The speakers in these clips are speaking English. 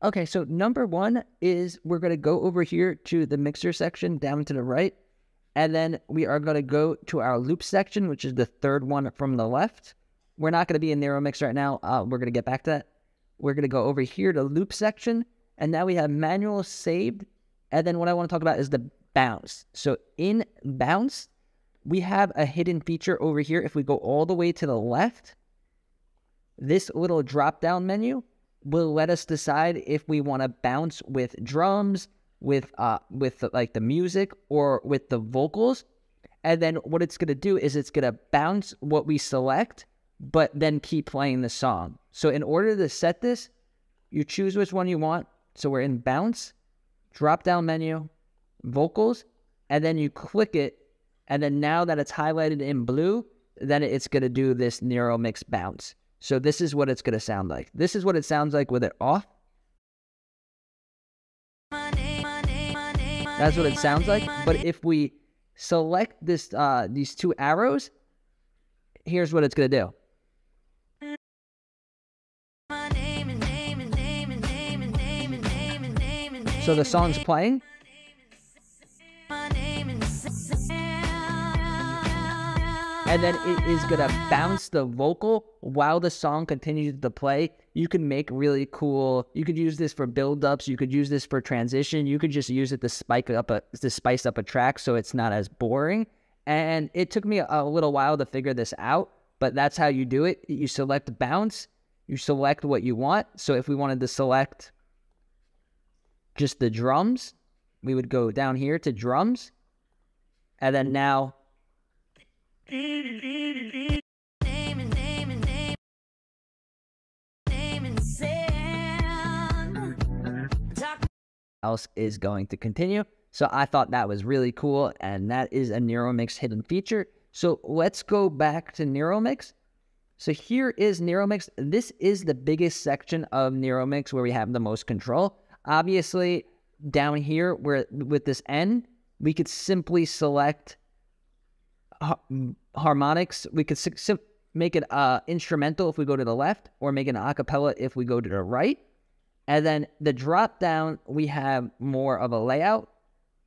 Okay, so number one is we're going to go over here to the mixer section down to the right. And then we are going to go to our loop section, which is the third one from the left. We're not going to be in narrow mix right now. We're going to get back to that. We're going to go over here to loop section. And now we have manual saved. And then what I want to talk about is the bounce. So in bounce, we have a hidden feature over here. If we go all the way to the left, this little drop-down menu will let us decide if we want to bounce with drums, with like the music, or with the vocals. And then what it's going to do is it's going to bounce what we select, but then keep playing the song. So in order to set this, you choose which one you want. So we're in bounce, drop-down menu, vocals, and then you click it. And then now that it's highlighted in blue, then it's going to do this narrow mix bounce. So this is what it's going to sound like. This is what it sounds like with it off. That's what it sounds like. But if we select this, these two arrows, here's what it's going to do. So the song's playing. And then it is going to bounce the vocal while the song continues to play. You can make really cool, you could use this for build-ups, you could use this for transition, you could just use it to spice up a track so it's not as boring. And it took me a little while to figure this out, but that's how you do it. You select bounce, you select what you want. So if we wanted to select just the drums, we would go down here to drums, and then now else is going to continue. So I thought that was really cool, and that is a narrow mix hidden feature. So let's go back to narrow mix. So here is narrow mix. This is the biggest section of narrow mix where we have the most control. Obviously, down here where with this N, we could simply select harmonics. We could make it instrumental if we go to the left, or make it an acapella if we go to the right. And then the drop down, we have more of a layout.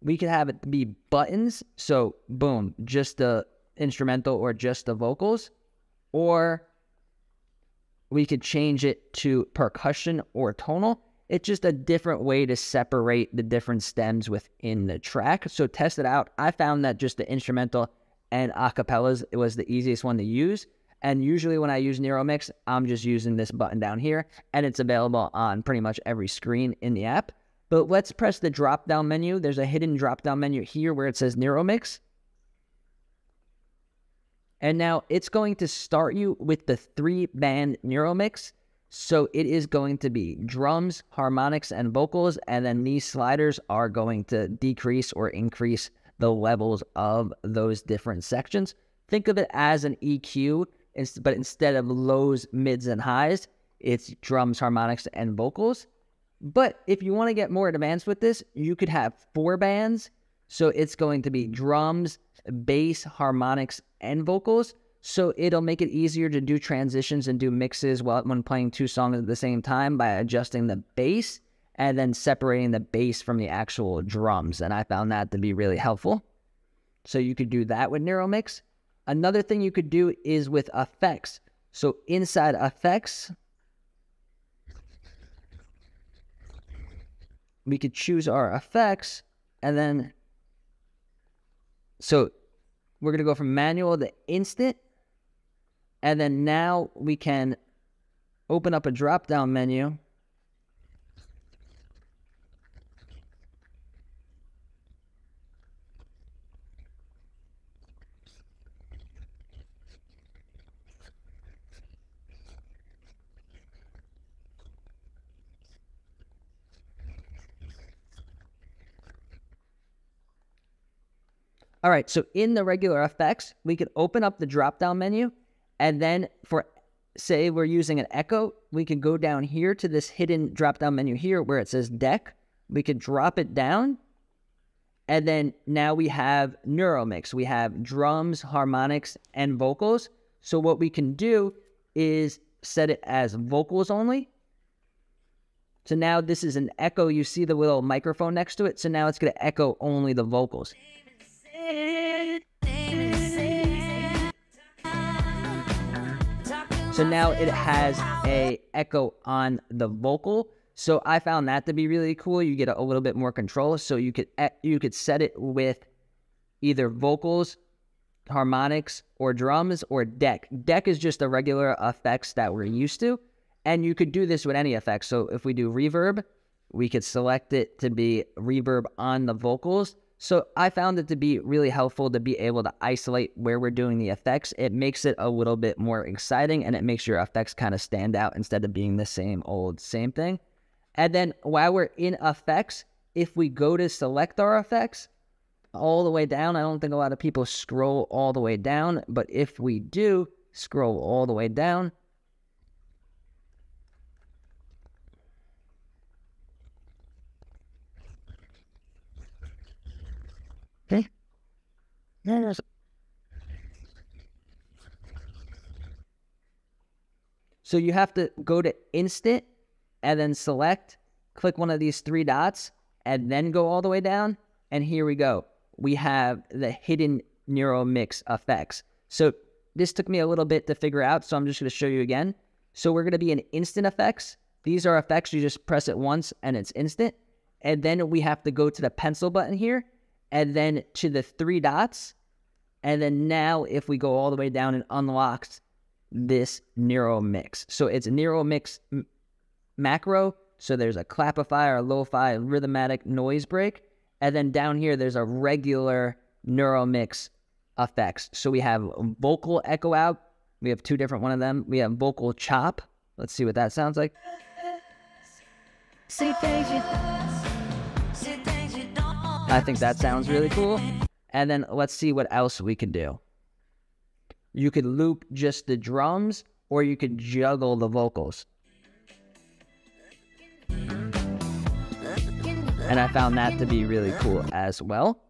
We could have it be buttons. So boom, just the instrumental or just the vocals. Or we could change it to percussion or tonal. It's just a different way to separate the different stems within the track. So test it out. I found that just the instrumental and acapellas, it was the easiest one to use. And usually when I use Narrow Mix, I'm just using this button down here, and it's available on pretty much every screen in the app. But let's press the drop-down menu. There's a hidden drop-down menu here where it says Narrow Mix. And now it's going to start you with the 3-band Narrow Mix. So it is going to be drums, harmonics, and vocals, and then these sliders are going to decrease or increase the levels of those different sections. Think of it as an EQ, but instead of lows, mids, and highs, it's drums, harmonics, and vocals. But if you want to get more advanced with this, you could have 4 bands. So it's going to be drums, bass, harmonics, and vocals. So it'll make it easier to do transitions and do mixes when playing 2 songs at the same time by adjusting the bass and then separating the bass from the actual drums. And I found that to be really helpful. So you could do that with Narrow Mix. Another thing you could do is with effects. So inside effects, we could choose our effects, and then, so we're going to go from manual to instant, and then now we can open up a drop-down menu. All right, so in the regular effects, we could open up the drop-down menu, and then for, say we're using an echo, we could go down here to this hidden drop-down menu here where it says deck. We could drop it down, and then now we have Narrow Mix. We have drums, harmonics, and vocals. So what we can do is set it as vocals only, So now this is an echo. You see the little microphone next to it. So now it's going to echo only the vocals. So now it has a echo on the vocal. So I found that to be really cool. You get a little bit more control. So you could set it with either vocals, harmonics, or drums, or deck. Deck is just the regular effects that we're used to. And you could do this with any effect. So if we do reverb, we could select it to be reverb on the vocals. So I found it to be really helpful to be able to isolate where we're doing the effects. It makes it a little bit more exciting, and it makes your effects kind of stand out instead of being the same old, same thing. And then while we're in effects, if we go to select our effects all the way down, I don't think a lot of people scroll all the way down, but if we do scroll all the way down, okay. So you have to go to instant and then select, click one of these three dots, and then go all the way down. And here we go. We have the hidden neural mix effects. So this took me a little bit to figure out, so I'm just going to show you again. So we're going to be in instant effects. These are effects, you just press it once and it's instant. And then we have to go to the pencil button here, and then to the three dots. And then now if we go all the way down, it unlocks this neural mix. So it's a neural mix macro. So there's a clapifier, a lo-fi, rhythmatic noise break. And then down here, there's a regular neural mix effects. So we have vocal echo out. We have two different one of them. We have vocal chop. Let's see what that sounds like. I think that sounds really cool. And then let's see what else we can do. You could loop just the drums, or you could juggle the vocals. And I found that to be really cool as well.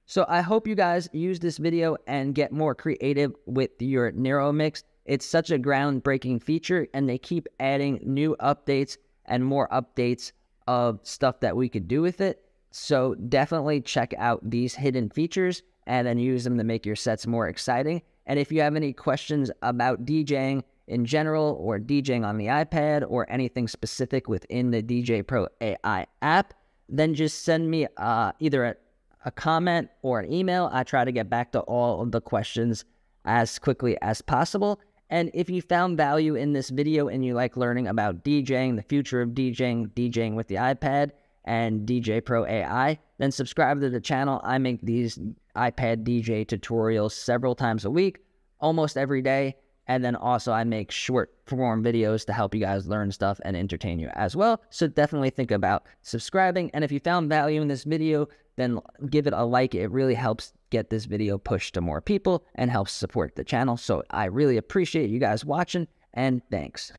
So I hope you guys use this video and get more creative with your neural mix. It's such a groundbreaking feature, and they keep adding new updates and more updates of stuff that we could do with it. So definitely check out these hidden features and then use them to make your sets more exciting. And if you have any questions about DJing in general, or DJing on the iPad, or anything specific within the Djay Pro AI app, then just send me either a comment or an email. I try to get back to all of the questions as quickly as possible. And if you found value in this video and you like learning about DJing, the future of DJing, DJing with the iPad, and Djay Pro AI, then subscribe to the channel. I make these iPad DJ tutorials several times a week, almost every day. And then also I make short form videos to help you guys learn stuff and entertain you as well. So definitely think about subscribing. And if you found value in this video, then give it a like. It really helps get this video pushed to more people and helps support the channel. So I really appreciate you guys watching, and thanks.